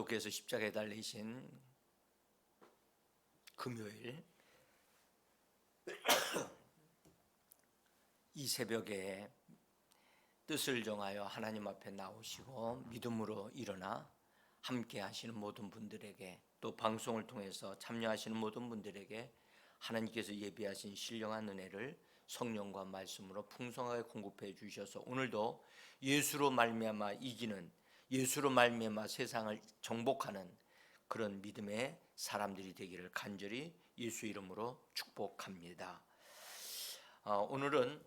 그리스도께서 십자가에 달리신 금요일 이 새벽에 뜻을 정하여 하나님 앞에 나오시고 믿음으로 일어나 함께 하시는 모든 분들에게, 또 방송을 통해서 참여하시는 모든 분들에게 하나님께서 예비하신 신령한 은혜를 성령과 말씀으로 풍성하게 공급해 주셔서 오늘도 예수로 말미암아 이기는, 예수로 말미암아 세상을 정복하는 그런 믿음의 사람들이 되기를 간절히 예수 이름으로 축복합니다. 오늘은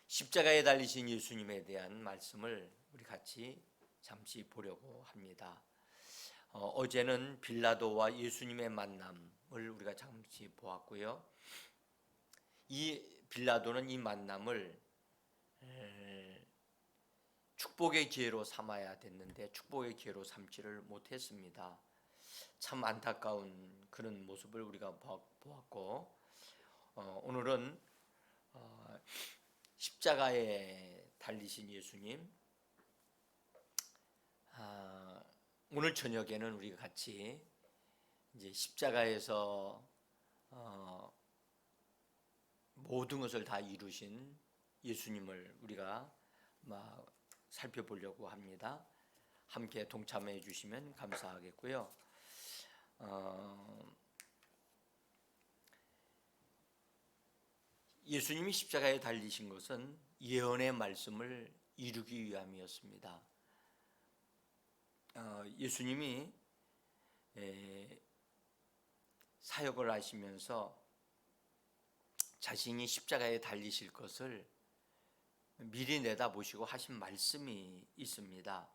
십자가에 달리신 예수님에 대한 말씀을 우리 같이 잠시 보려고 합니다. 어제는 빌라도와 예수님의 만남을 우리가 잠시 보았고요. 이 빌라도는 이 만남을 축복의 기회로 삼아야 됐는데 축복의 기회로 삼지를 못했습니다. 참 안타까운 그런 모습을 우리가 보았고, 오늘은 십자가에 달리신 예수님, 오늘 저녁에는 우리가 같이 이제 십자가에서 모든 것을 다 이루신 예수님을 우리가 살펴보려고 합니다. 함께 동참해 주시면 감사하겠고요. 예수님이 십자가에 달리신 것은 예언의 말씀을 이루기 위함이었습니다. 예수님이 사역을 하시면서 자신이 십자가에 달리실 것을 미리 내다보시고 하신 말씀이 있습니다.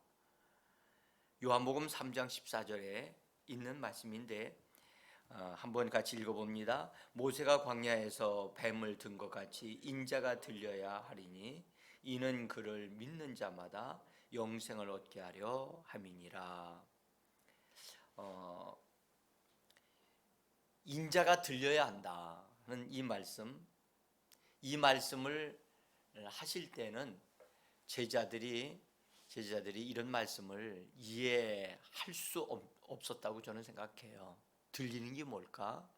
요한복음 3장 14절에 있는 말씀인데 한번 같이 읽어봅니다. 모세가 광야에서 뱀을 든 것 같이 인자가 들려야 하리니 이는 그를 믿는 자마다 영생을 얻게 하려 함이니라. 인자가 들려야 한다는 이 말씀을 하실 때는 제자들이 이런 말씀을 이해할 수 없었다고 저는 생각해요. 들리는 게 뭘까?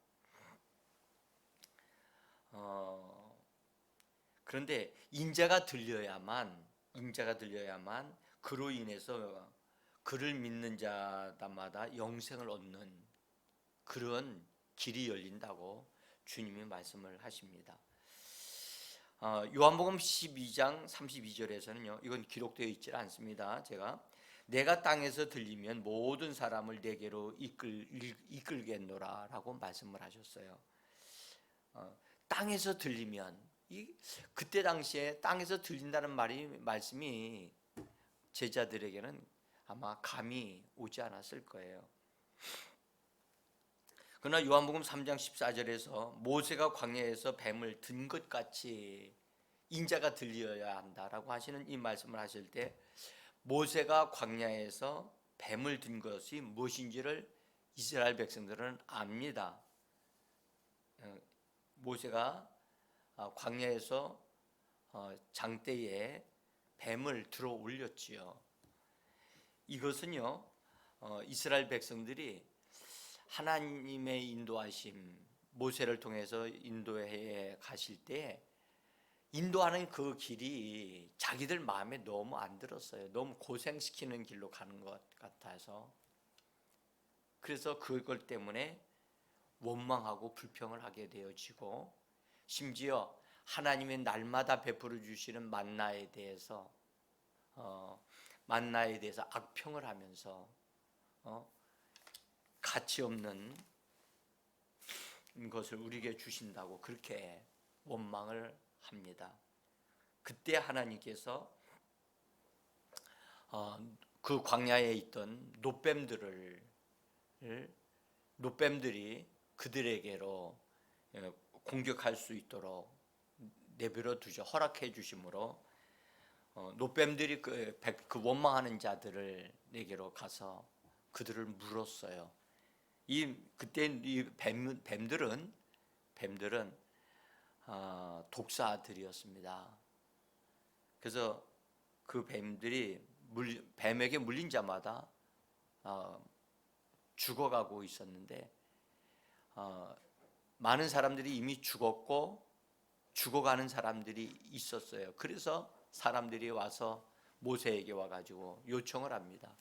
그런데 인자가 들려야만 그로 인해서 그를 믿는 자마다 영생을 얻는 그런 길이 열린다고 주님이 말씀을 하십니다. 요한복음 12장 32절에서는요, 이건 기록되어 있지 않습니다. 내가 땅에서 들리면 모든 사람을 내게로 이끌겠노라 라고 말씀을 하셨어요. 땅에서 들리면, 그때 당시에 땅에서 들린다는 말씀이 제자들에게는 아마 감이 오지 않았을 거예요. 그러나 요한복음 3장 14절에서 모세가 광야에서 뱀을 든 것 같이 인자가 들려야 한다라고 하시는 이 말씀을 하실 때, 모세가 광야에서 뱀을 든 것이 무엇인지를 이스라엘 백성들은 압니다. 모세가 광야에서 장대에 뱀을 들어 올렸지요. 이것은요, 이스라엘 백성들이 하나님의 인도하심, 모세를 통해서 인도해 가실 때 인도하는 그 길이 자기들 마음에 너무 안 들었어요. 너무 고생시키는 길로 가는 것 같아서, 그래서 그것 때문에 원망하고 불평을 하게 되어지고, 심지어 하나님의 날마다 베풀어 주시는 만나에 대해서 악평을 하면서 가치 없는 것을 우리에게 주신다고 그렇게 원망을 합니다. 그때 하나님께서 그 광야에 있던 노뱀들이 그들에게로 공격할 수 있도록 내버려 두죠. 허락해 주심으로 노뱀들이 그 원망하는 자들을 내게로 가서 그들을 물었어요. 그때 이 뱀들은 독사들이었습니다. 그래서 그 뱀들이 뱀에게 물린 자마다 죽어가고 있었는데 많은 사람들이 이미 죽었고 죽어가는 사람들이 있었어요. 그래서 사람들이 와서 모세에게 와가지고 요청을 합니다.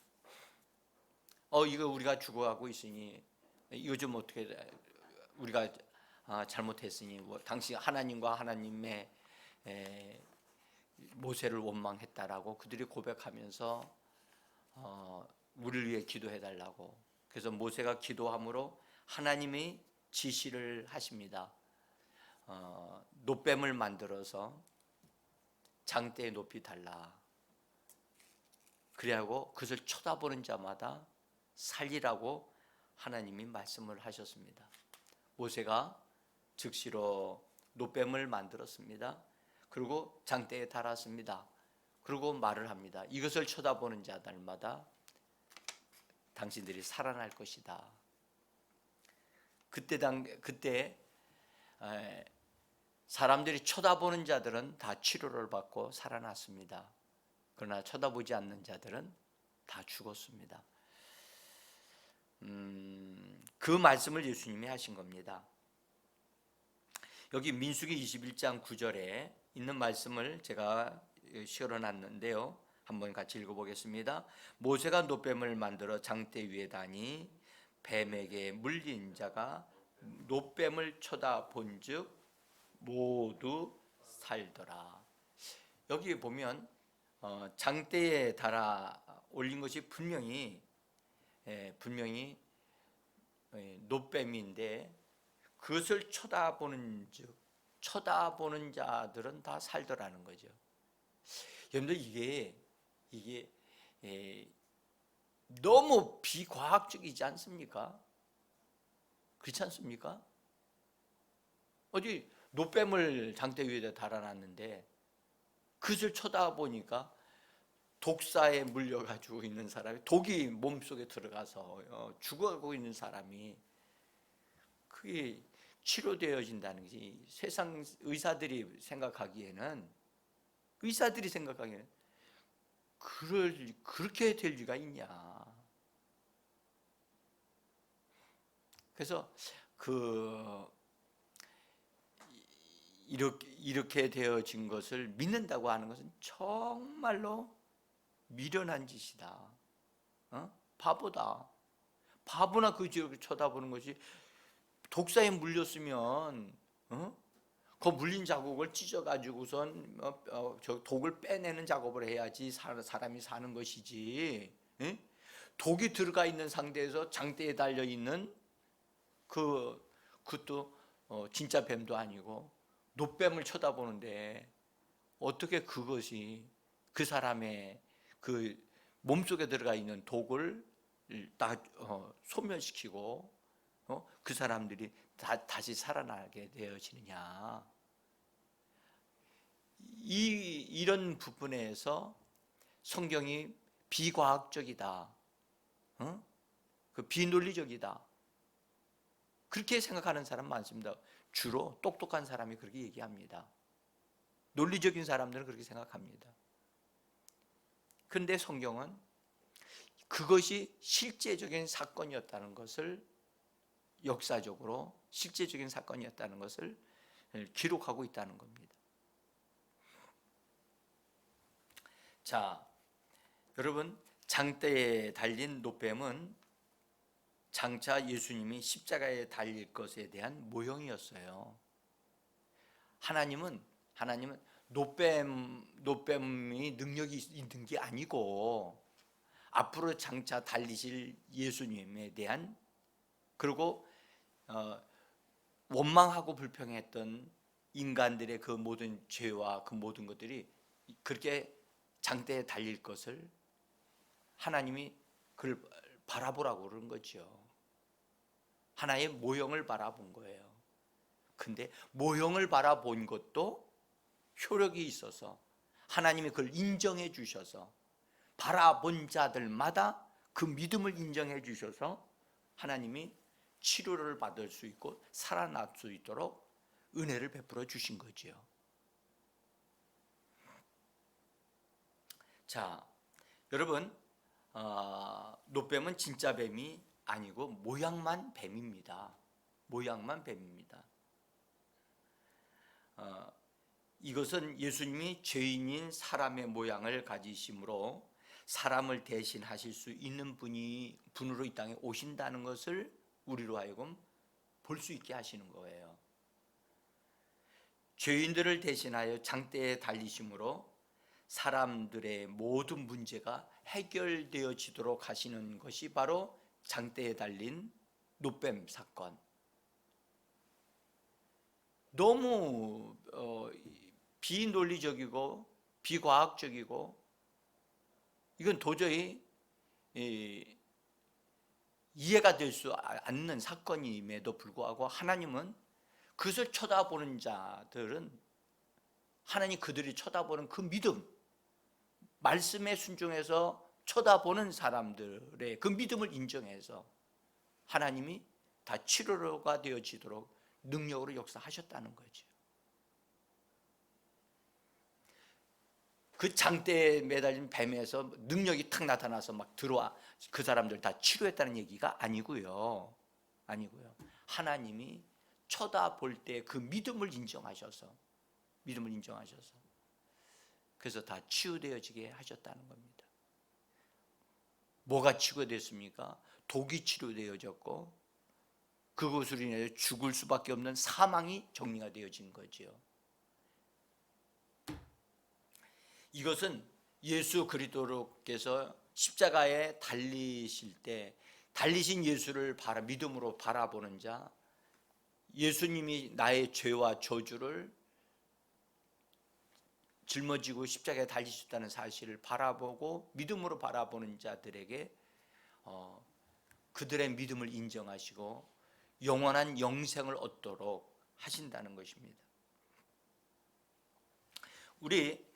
이거 우리가 죽어가고 있으니 이거 좀 어떻게 우리가 잘못했으니 당신 하나님과 하나님의 모세를 원망했다라고 그들이 고백하면서 우리를 위해 기도해달라고. 그래서 모세가 기도함으로 하나님이 지시를 하십니다. 놋뱀을 만들어서 장대에 높이 달라. 그래하고 그것을 쳐다보는 자마다 살리라고 하나님이 말씀을 하셨습니다. 모세가 즉시로 놋뱀을 만들었습니다. 그리고 장대에 달았습니다. 그리고 말을 합니다. 이것을 쳐다보는 자들마다 당신들이 살아날 것이다. 그때 사람들이 쳐다보는 자들은 다 치료를 받고 살아났습니다. 그러나 쳐다보지 않는 자들은 다 죽었습니다. 그 말씀을 예수님이 하신 겁니다. 여기 민수기 21장 9절에 있는 말씀을 제가 실어놨는데요. 한번 같이 읽어보겠습니다. 모세가 놋뱀을 만들어 장대 위에 다니 뱀에게 물린 자가 놋뱀을 쳐다본즉 모두 살더라. 여기 보면 장대에 달아 올린 것이 분명히 놋뱀인데 그것을 쳐다보는 자들은 다 살더라는 거죠. 여러분들 이게 너무 비과학적이지 않습니까? 그렇지 않습니까? 어디 놋뱀을 장대 위에다 달아놨는데 그것을 쳐다보니까 독사에 물려가지고 있는 사람이 독이 몸속에 들어가서 죽어가고 있는 사람이 그게 치료되어진다는 것이 세상 의사들이 생각하기에는 그렇게 될 리가 있냐. 그래서 이렇게 되어진 것을 믿는다고 하는 것은 정말로 미련한 짓이다. 바보다. 바보나 그 지역을 쳐다보는 것이 독사에 물렸으면 그 물린 자국을 찢어가지고선 저 독을 빼내는 작업을 해야지 사람이 사는 것이지. 독이 들어가 있는 상태에서 장대에 달려 있는 그것도 진짜 뱀도 아니고 놋뱀을 쳐다보는데 어떻게 그것이 그 사람의 그 몸속에 들어가 있는 독을 다 소멸시키고 그 사람들이 다시 살아나게 되어지느냐. 이런 부분에서 성경이 비과학적이다, 비논리적이다, 그렇게 생각하는 사람 많습니다. 주로 똑똑한 사람이 그렇게 얘기합니다. 논리적인 사람들은 그렇게 생각합니다. 그런데 성경은 그것이 실제적인 사건이었다는 것을, 역사적으로 실제적인 사건이었다는 것을 기록하고 있다는 겁니다. 자, 여러분, 장대에 달린 놋뱀은 장차 예수님이 십자가에 달릴 것에 대한 모형이었어요. 하나님은 놋뱀이 능력이 있는 게 아니고 앞으로 장차 달리실 예수님에 대한, 그리고 원망하고 불평했던 인간들의 그 모든 죄와 그 모든 것들이 그렇게 장대에 달릴 것을 하나님이 그걸 바라보라고 그런 거죠. 하나의 모형을 바라본 거예요. 근데 모형을 바라본 것도 효력이 있어서 하나님이 그걸 인정해 주셔서 바라본 자들마다 그 믿음을 인정해 주셔서 하나님이 치료를 받을 수 있고 살아날 수 있도록 은혜를 베풀어 주신 거지요. 자, 여러분, 노뱀은 진짜 뱀이 아니고 모양만 뱀입니다. 모양만 뱀입니다. 이것은 예수님이 죄인인 사람의 모양을 가지심으로 사람을 대신하실 수 있는 분으로 이 땅에 오신다는 것을 우리로 하여금 볼 수 있게 하시는 거예요. 죄인들을 대신하여 장대에 달리심으로 사람들의 모든 문제가 해결되어지도록 하시는 것이 바로 장대에 달린 노뱀 사건. 너무 비논리적이고 비과학적이고 이건 도저히 이해가 될 수 않는 사건임에도 불구하고 하나님은 그것을 쳐다보는 자들은 하나님 그들이 쳐다보는 그 믿음, 말씀에 순종해서 쳐다보는 사람들의 그 믿음을 인정해서 하나님이 다 치료가 되어지도록 능력으로 역사하셨다는 거죠. 그 장대에 매달린 뱀에서 능력이 탁 나타나서 막 들어와 그 사람들 다 치료했다는 얘기가 아니고요. 하나님이 쳐다볼 때 그 믿음을 인정하셔서 그래서 다 치유되어지게 하셨다는 겁니다. 뭐가 치유됐습니까? 독이 치료되어졌고 그것으로 인해 죽을 수밖에 없는 사망이 정리가 되어진 거죠. 이것은 예수 그리스도께서 십자가에 달리실 때 달리신 예수를 믿음으로 바라보는 자, 예수님이 나의 죄와 저주를 짊어지고 십자가에 달리셨다는 사실을 바라보고 믿음으로 바라보는 자들에게 그들의 믿음을 인정하시고 영원한 영생을 얻도록 하신다는 것입니다. 우리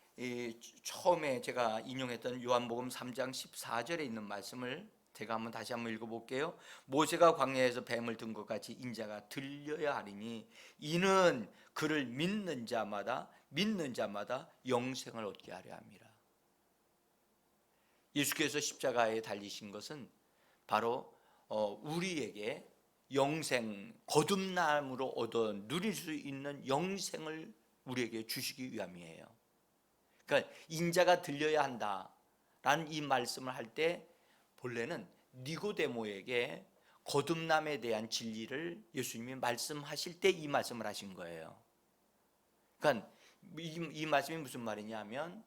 처음에 제가 인용했던 요한복음 3장 14절에 있는 말씀을 제가 다시 한번 읽어볼게요. 모세가 광야에서 뱀을 든 것 같이 인자가 들려야 하리니 이는 그를 믿는 자마다 영생을 얻게 하려 함이라. 예수께서 십자가에 달리신 것은 바로 우리에게 영생, 거듭남으로 얻어 누릴 수 있는 영생을 우리에게 주시기 위함이에요. 그러니까 인자가 들려야 한다라는 이 말씀을 할 때 본래는 니고데모에게 거듭남에 대한 진리를 예수님이 말씀하실 때 이 말씀을 하신 거예요. 그러니까 이 말씀이 무슨 말이냐면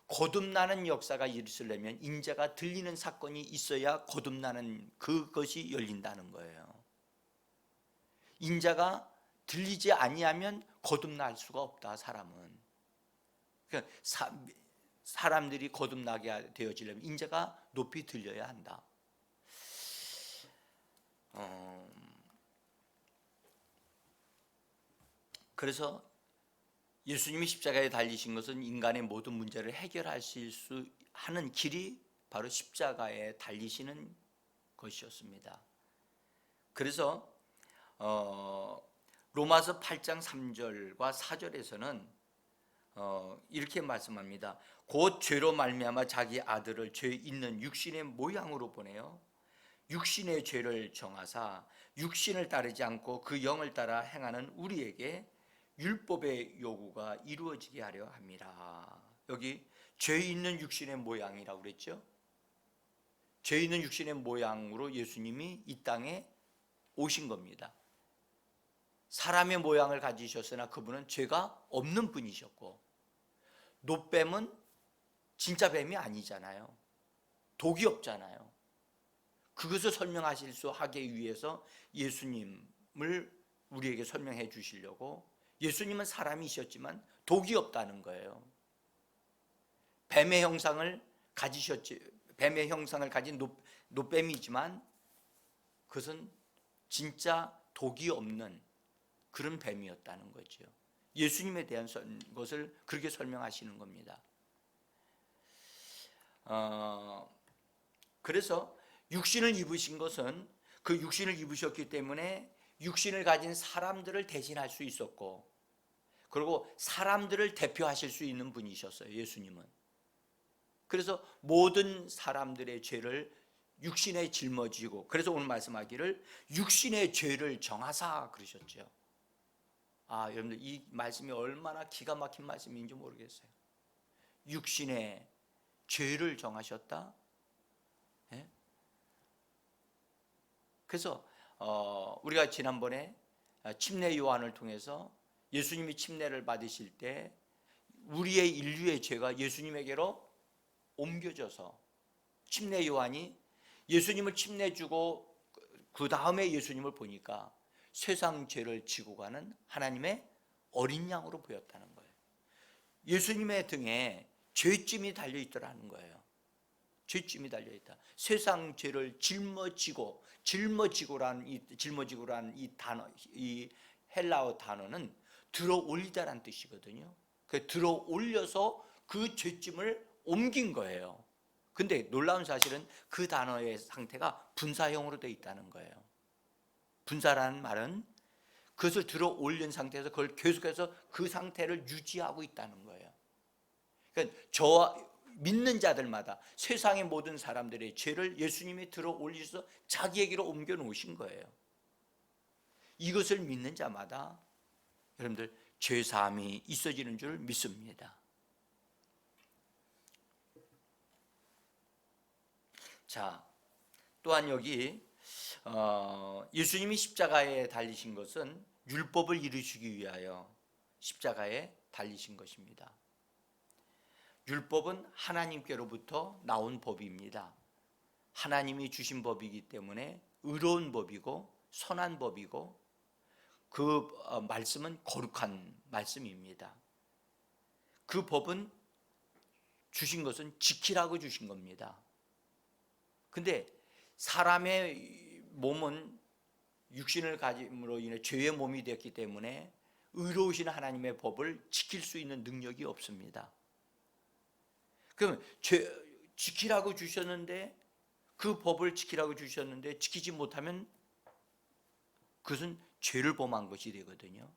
거듭나는 역사가 있으려면 인자가 들리는 사건이 있어야 거듭나는 그것이 열린다는 거예요. 인자가 들리지 아니하면 거듭날 수가 없다. 사람은. 그러니까 사람들이 거듭나게 되어지려면 인자가 높이 들려야 한다. 그래서 예수님이 십자가에 달리신 것은 인간의 모든 문제를 해결하실 수 하는 길이 바로 십자가에 달리시는 것이었습니다. 그래서 로마서 8장 3절과 4절에서는 이렇게 말씀합니다. 곧 죄로 말미암아 자기 아들을 죄 있는 육신의 모양으로 보내어 육신의 죄를 정하사 육신을 따르지 않고 그 영을 따라 행하는 우리에게 율법의 요구가 이루어지게 하려 함이라. 여기 죄 있는 육신의 모양이라고 그랬죠. 죄 있는 육신의 모양으로 예수님이 이 땅에 오신 겁니다. 사람의 모양을 가지셨으나 그분은 죄가 없는 분이셨고 노뱀은 진짜 뱀이 아니잖아요. 독이 없잖아요. 그것을 설명하실 수 하기 위해서 예수님을 우리에게 설명해 주시려고 예수님은 사람이셨지만 독이 없다는 거예요. 뱀의 형상을 가진 노뱀이지만 그것은 진짜 독이 없는 그런 뱀이었다는 거죠. 예수님에 대한 것을 그렇게 설명하시는 겁니다. 그래서 육신을 입으신 것은 그 육신을 입으셨기 때문에 육신을 가진 사람들을 대신할 수 있었고 그리고 사람들을 대표하실 수 있는 분이셨어요. 예수님은. 그래서 모든 사람들의 죄를 육신에 짊어지고, 그래서 오늘 말씀하기를 육신의 죄를 정하사 그러셨죠. 여러분들 이 말씀이 얼마나 기가 막힌 말씀인지 모르겠어요. 육신의 죄를 정하셨다. 예? 그래서 우리가 지난번에 침례 요한을 통해서 예수님이 침례를 받으실 때 우리의 인류의 죄가 예수님에게로 옮겨져서, 침례 요한이 예수님을 침례 주고 그 다음에 예수님을 보니까 세상 죄를 지고 가는 하나님의 어린 양으로 보였다는 거예요. 예수님의 등에 죄짐이 달려 있더라는 거예요. 죄짐이 달려 있다. 세상 죄를 짊어지고라는 이 단어, 이 헬라어 단어는 들어 올리다라는 뜻이거든요. 그 들어 올려서 그 죄짐을 옮긴 거예요. 근데 놀라운 사실은 그 단어의 상태가 분사형으로 되어 있다는 거예요. 분사라는 말은 그것을 들어 올린 상태에서 그걸 계속해서 그 상태를 유지하고 있다는 거예요. 그러니까 저와 믿는 자들마다 세상의 모든 사람들의 죄를 예수님이 들어 올리셔서 자기에게로 옮겨 놓으신 거예요. 이것을 믿는 자마다 여러분들 죄 사함이 있어지는 줄 믿습니다. 자, 또한 여기 예수님이 십자가에 달리신 것은 율법을 이루시기 위하여 십자가에 달리신 것입니다. 율법은 하나님께로부터 나온 법입니다. 하나님이 주신 법이기 때문에 의로운 법이고 선한 법이고, 그 말씀은 거룩한 말씀입니다. 그 법은 주신 것은 지키라고 주신 겁니다. 근데 사람의 몸은 육신을 가짐으로 인해 죄의 몸이 되었기 때문에 의로우신 하나님의 법을 지킬 수 있는 능력이 없습니다. 그럼 지키라고 주셨는데, 그 법을 지키라고 주셨는데 지키지 못하면 그것은 죄를 범한 것이 되거든요.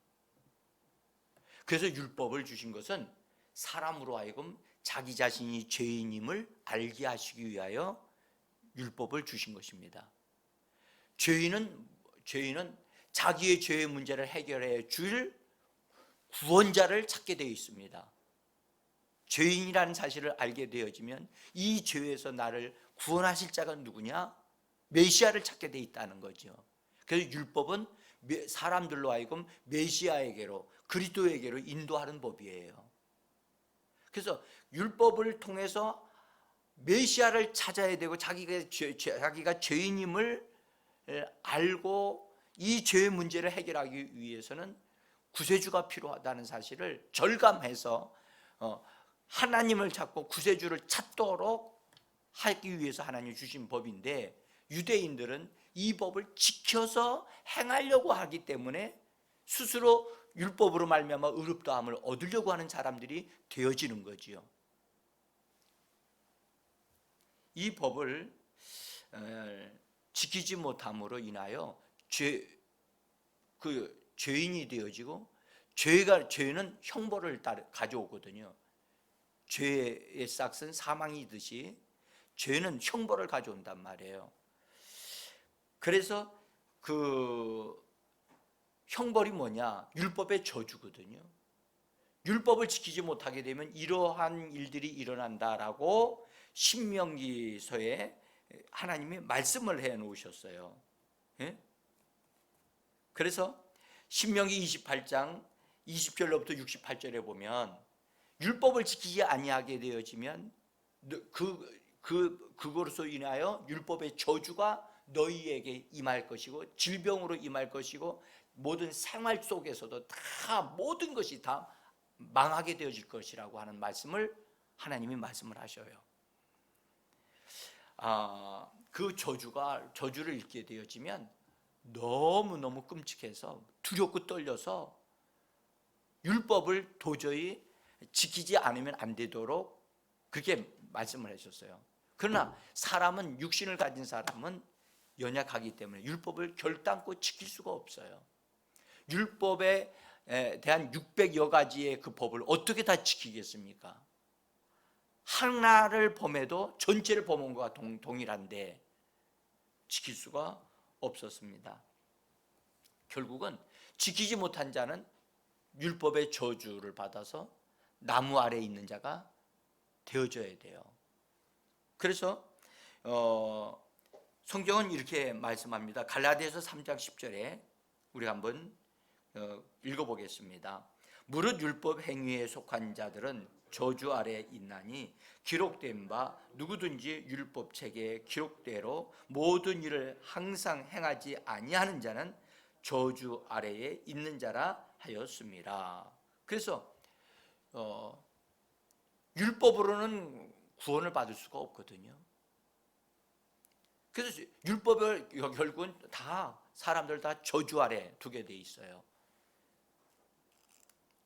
그래서 율법을 주신 것은 사람으로 하여금 자기 자신이 죄인임을 알게 하시기 위하여 율법을 주신 것입니다. 죄인은 자기의 죄의 문제를 해결해 줄 구원자를 찾게 되어 있습니다. 죄인이라는 사실을 알게 되어지면 이 죄에서 나를 구원하실 자가 누구냐? 메시아를 찾게 되어 있다는 거죠. 그래서 율법은 사람들로 하여금 메시아에게로, 그리스도에게로 인도하는 법이에요. 그래서 율법을 통해서 메시아를 찾아야 되고, 자기가 죄인임을 알고 이 죄의 문제를 해결하기 위해서는 구세주가 필요하다는 사실을 절감해서 하나님을 찾고 구세주를 찾도록 하기 위해서 하나님이 주신 법인데, 유대인들은 이 법을 지켜서 행하려고 하기 때문에 스스로 율법으로 말미암아 의롭다함을 얻으려고 하는 사람들이 되어지는 거지요. 이 법을 지키지 못함으로 인하여 죄인이 되어지고, 죄는 형벌을 가져오거든요. 죄의 싹은 사망이듯이 죄는 형벌을 가져온단 말이에요. 그래서 그 형벌이 뭐냐? 율법의 저주거든요. 율법을 지키지 못하게 되면 이러한 일들이 일어난다라고 신명기서에 하나님이 말씀을 해 놓으셨어요. 예? 그래서 신명기 28장 20절로부터 68절에 보면 율법을 지키지 아니하게 되어지면 그것으로 인하여 율법의 저주가 너희에게 임할 것이고, 질병으로 임할 것이고, 모든 생활 속에서도 다 모든 것이 다 망하게 되어질 것이라고 하는 말씀을 하나님이 말씀을 하셔요. 그 저주를 읽게 되어지면 너무너무 끔찍해서 두렵고 떨려서 율법을 도저히 지키지 않으면 안 되도록 그렇게 말씀을 하셨어요. 그러나 사람은, 육신을 가진 사람은 연약하기 때문에 율법을 결단코 지킬 수가 없어요. 율법에 대한 600여 가지의 그 법을 어떻게 다 지키겠습니까? 하나를 범해도 전체를 범한 것과 동일한데 지킬 수가 없었습니다. 결국은 지키지 못한 자는 율법의 저주를 받아서 나무 아래에 있는 자가 되어져야 돼요. 그래서 성경은 이렇게 말씀합니다. 갈라디아서 3장 10절에 우리 한번 읽어보겠습니다. 무릇 율법 행위에 속한 자들은 저주 아래에 있나니 기록된 바 누구든지 율법책에 기록대로 모든 일을 항상 행하지 아니하는 자는 저주 아래에 있는 자라 하였습니다. 그래서 율법으로는 구원을 받을 수가 없거든요. 그래서 율법을 결국은 다 사람들 다 저주 아래 두게 돼 있어요.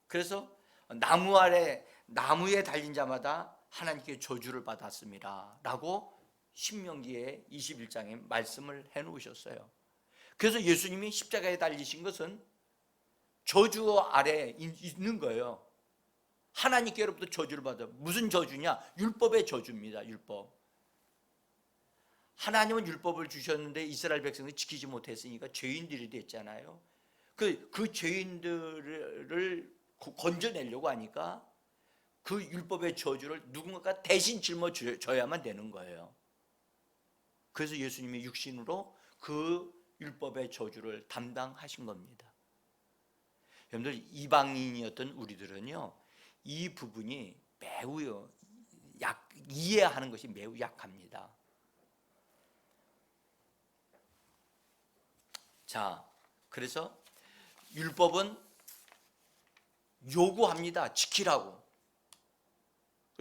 그래서 나무에 달린 자마다 하나님께 저주를 받았습니다 라고 신명기의 21장에 말씀을 해놓으셨어요. 그래서 예수님이 십자가에 달리신 것은 저주 아래에 있는 거예요. 하나님께로부터 저주를 받아. 무슨 저주냐? 율법의 저주입니다. 율법. 하나님은 율법을 주셨는데 이스라엘 백성이 지키지 못했으니까 죄인들이 됐잖아요. 그 죄인들을 건져내려고 하니까 그 율법의 저주를 누군가가 대신 짊어져야만 되는 거예요. 그래서 예수님이 육신으로 그 율법의 저주를 담당하신 겁니다. 여러분들 이방인이었던 우리들은요, 이 부분이 매우 이해하는 것이 매우 약합니다. 자, 그래서 율법은 요구합니다. 지키라고.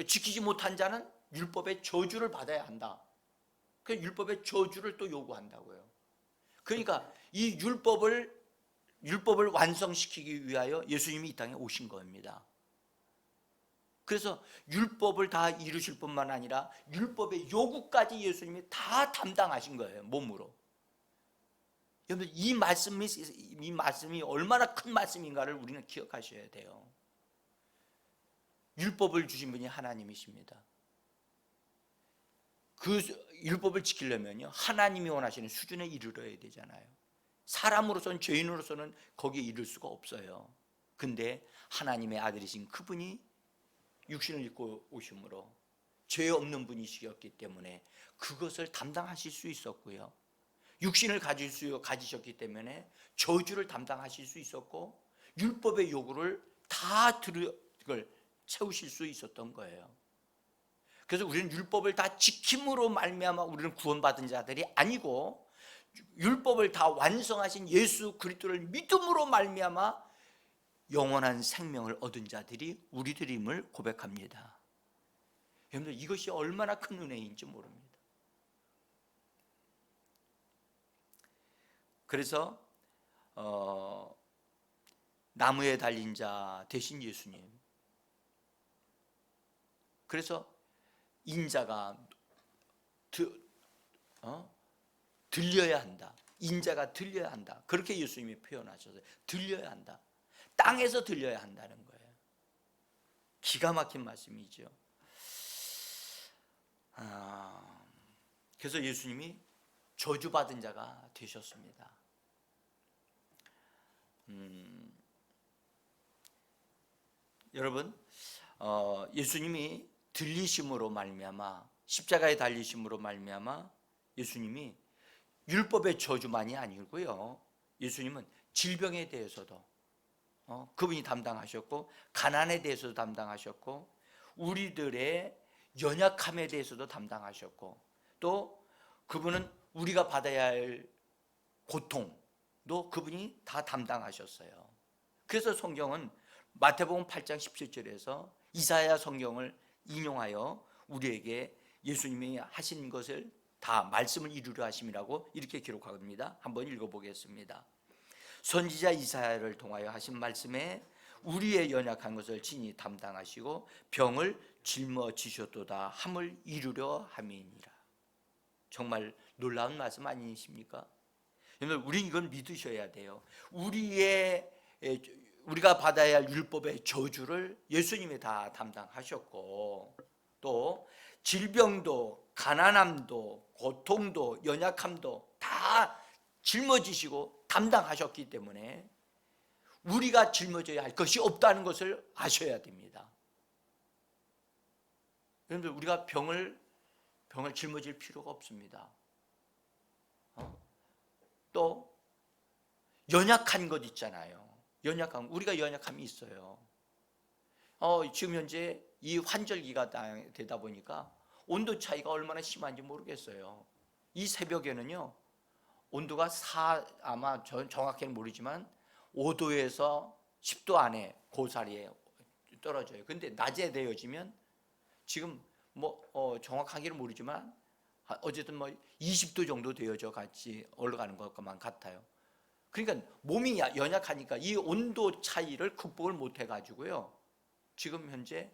지키지 못한 자는 율법의 저주를 받아야 한다. 그 율법의 저주를 또 요구한다고요. 그러니까 이 율법을 완성시키기 위하여 예수님이 이 땅에 오신 겁니다. 그래서 율법을 다 이루실 뿐만 아니라 율법의 요구까지 예수님이 다 담당하신 거예요. 몸으로. 여러분, 이 말씀이 얼마나 큰 말씀인가를 우리는 기억하셔야 돼요. 율법을 주신 분이 하나님이십니다. 그 율법을 지키려면요, 하나님이 원하시는 수준에 이르러야 되잖아요. 사람으로서는, 죄인으로서는 거기에 이를 수가 없어요. 근데 하나님의 아들이신 그분이 육신을 입고 오심으로 죄 없는 분이시었기 때문에 그것을 담당하실 수 있었고요, 육신을 가지셨기 때문에 저주를 담당하실 수 있었고, 율법의 요구를 다 채우실 수 있었던 거예요. 그래서 우리는 율법을 다 지킴으로 말미암아 우리는 구원받은 자들이 아니고, 율법을 다 완성하신 예수 그리스도를 믿음으로 말미암아 영원한 생명을 얻은 자들이 우리들임을 고백합니다. 여러분들, 이것이 얼마나 큰 은혜인지 모릅니다. 그래서 나무에 달린 자 대신 예수님. 그래서 인자가 들려야 한다. 인자가 들려야 한다. 그렇게 예수님이 표현하셨어요. 들려야 한다. 땅에서 들려야 한다는 거예요. 기가 막힌 말씀이죠. 그래서 예수님이 저주받은 자가 되셨습니다. 여러분, 예수님이 들리심으로 말미암아, 십자가에 달리심으로 말미암아 예수님이 율법의 저주만이 아니고요, 예수님은 질병에 대해서도 그분이 담당하셨고, 가난에 대해서도 담당하셨고, 우리들의 연약함에 대해서도 담당하셨고, 또 그분은 우리가 받아야 할 고통도 그분이 다 담당하셨어요. 그래서 성경은 마태복음 8장 17절에서 이사야 성경을 인용하여 우리에게 예수님이 하신 것을 다 말씀을 이루려 하심이라고 이렇게 기록합니다. 한번 읽어보겠습니다. 선지자 이사야를 통하여 하신 말씀에 우리의 연약한 것을 친히 담당하시고 병을 짊어지셨도다 함을 이루려 함이니라. 정말 놀라운 말씀 아니십니까? 여러분, 우리는 이걸 믿으셔야 돼요. 우리가 받아야 할 율법의 저주를 예수님이 다 담당하셨고, 또 질병도 가난함도 고통도 연약함도 다 짊어지시고 담당하셨기 때문에 우리가 짊어져야 할 것이 없다는 것을 아셔야 됩니다. 여러분들, 우리가 병을 짊어질 필요가 없습니다. 또 연약한 것 있잖아요. 우리가 연약함이 있어요. 지금 현재 이 환절기가 되다 보니까 온도 차이가 얼마나 심한지 모르겠어요. 이 새벽에는요, 온도가 아마 정확히는 모르지만 5도에서 10도 안에 고사리에 떨어져요. 근데 낮에 되어지면 지금 정확하게는 모르지만 어쨌든 20도 정도 되어져 같이 올라가는 것만 같아요. 그러니까 몸이 연약하니까 이 온도 차이를 극복을 못 해가지고요, 지금 현재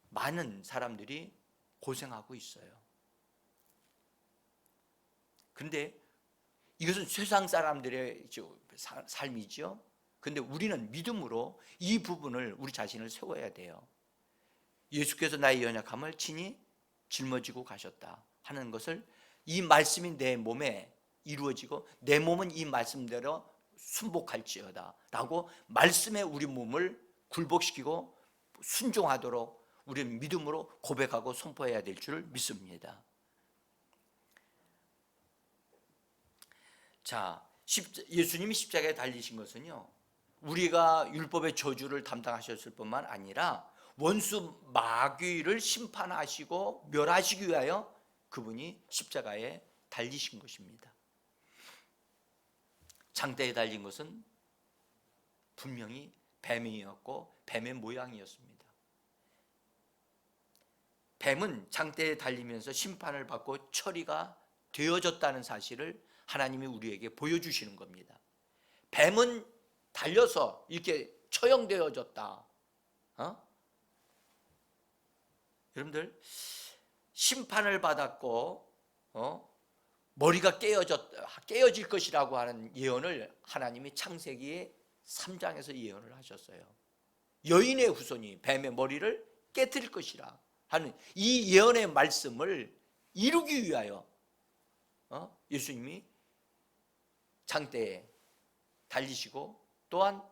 많은 사람들이 고생하고 있어요. 근데 이것은 세상 사람들의 삶이죠. 근데 우리는 믿음으로 이 부분을, 우리 자신을 세워야 돼요. 예수께서 나의 연약함을 친히 짊어지고 가셨다 하는 것을, 이 말씀이 내 몸에 이루어지고 내 몸은 이 말씀대로 순복할지어다 라고 말씀에 우리 몸을 굴복시키고 순종하도록 우리는 믿음으로 고백하고 선포해야 될 줄 믿습니다. 자, 예수님이 십자가에 달리신 것은요, 우리가 율법의 저주를 담당하셨을 뿐만 아니라 원수 마귀를 심판하시고 멸하시기 위하여 그분이 십자가에 달리신 것입니다. 장대에 달린 것은 분명히 뱀이었고 뱀의 모양이었습니다. 뱀은 장대에 달리면서 심판을 받고 처리가 되어졌다는 사실을 하나님이 우리에게 보여주시는 겁니다. 뱀은 달려서 이렇게 처형되어졌다. 여러분들, 심판을 받았고 머리가 깨어질 것이라고 하는 예언을 하나님이 창세기 3장에서 예언을 하셨어요. 여인의 후손이 뱀의 머리를 깨뜨릴 것이라 하는 이 예언의 말씀을 이루기 위하여 예수님이 장대에 달리시고 또한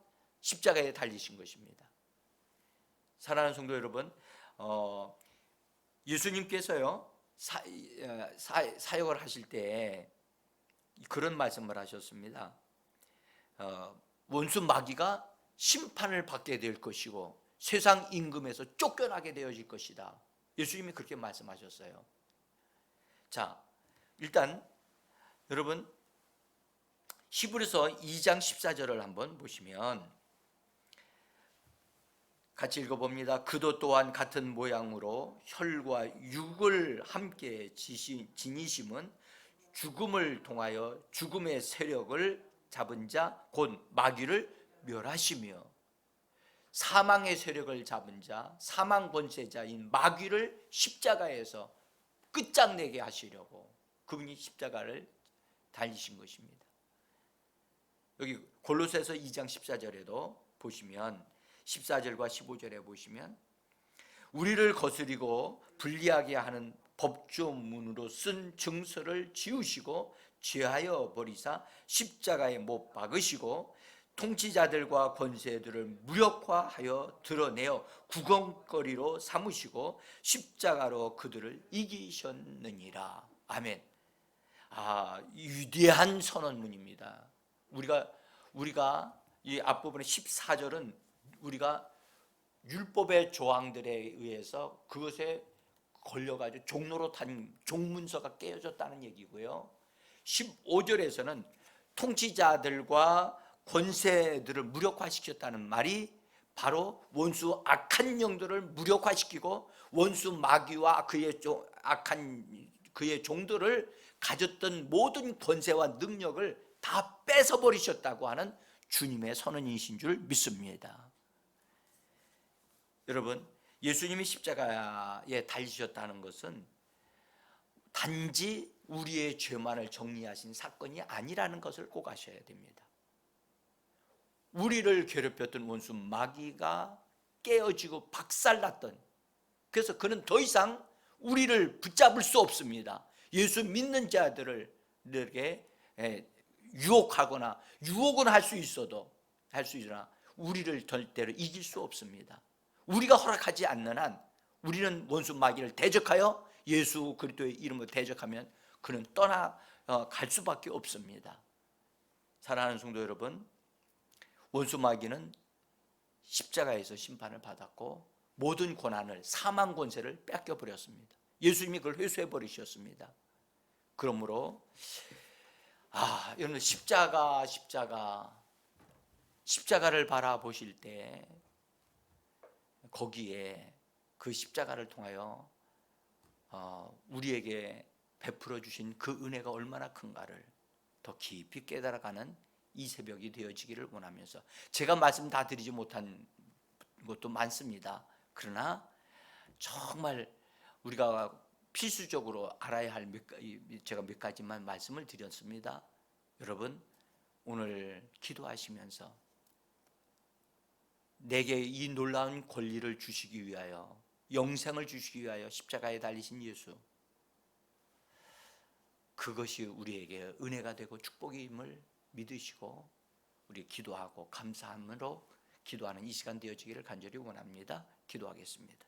십자가에 달리신 것입니다. 사랑하는 성도 여러분, 예수님께서요 사역을 하실 때 그런 말씀을 하셨습니다. 원수 마귀가 심판을 받게 될 것이고 세상 임금에서 쫓겨나게 되어질 것이다. 예수님이 그렇게 말씀하셨어요. 자, 일단 여러분, 히브리서 2장 14절을 한번 보시면 같이 읽어봅니다. 그도 또한 같은 모양으로 혈과 육을 함께 지니심은 죽음을 통하여 죽음의 세력을 잡은 자 곧 마귀를 멸하시며 사망의 세력을 잡은 자 사망 권세자인 마귀를 십자가에서 끝장내게 하시려고 그분이 십자가를 달리신 것입니다. 여기 골로새서 2장 14절에도 보시면 14절과 15절에 보시면 우리를 거스리고 불리하게 하는 법조문으로 쓴 증서를 지우시고 제하여 버리사 십자가에 못 박으시고 통치자들과 권세들을 무력화하여 드러내어 구경거리로 삼으시고 십자가로 그들을 이기셨느니라. 아멘. 위대한 선언문입니다. 우리가 이 앞부분의 14절은 우리가 율법의 조항들에 의해서 그것에 걸려가지고 종로로 탄 종문서가 깨어졌다는 얘기고요. 15절에서는 통치자들과 권세들을 무력화시켰다는 말이 바로 원수 악한 영들을 무력화시키고 원수 마귀와 그의 종들을 가졌던 모든 권세와 능력을 다 뺏어버리셨다고 하는 주님의 선언이신 줄 믿습니다. 여러분, 예수님이 십자가에 달리셨다는 것은 단지 우리의 죄만을 정리하신 사건이 아니라는 것을 꼭 아셔야 됩니다. 우리를 괴롭혔던 원수 마귀가 깨어지고 박살났던 그래서 그는 더 이상 우리를 붙잡을 수 없습니다. 예수 믿는 자들에게 유혹하거나 유혹은 할 수 있으나 우리를 절대로 이길 수 없습니다. 우리가 허락하지 않는 한 우리는 원수 마귀를 대적하여 예수 그리스도의 이름으로 대적하면 그는 갈 수밖에 없습니다. 사랑하는 성도 여러분, 원수 마귀는 십자가에서 심판을 받았고 모든 권한을, 사망 권세를 뺏겨 버렸습니다. 예수님이 그걸 회수해 버리셨습니다. 그러므로 여러분 십자가를 바라보실 때 거기에 그 십자가를 통하여 우리에게 베풀어 주신 그 은혜가 얼마나 큰가를 더 깊이 깨달아가는 이 새벽이 되어지기를 원하면서, 제가 말씀 다 드리지 못한 것도 많습니다. 그러나 정말 우리가 필수적으로 알아야 할 제가 몇 가지만 말씀을 드렸습니다. 여러분, 오늘 기도하시면서 내게 이 놀라운 권리를 주시기 위하여, 영생을 주시기 위하여 십자가에 달리신 예수, 그것이 우리에게 은혜가 되고 축복임을 믿으시고 우리 기도하고 감사함으로 기도하는 이 시간 되어지기를 간절히 원합니다. 기도하겠습니다.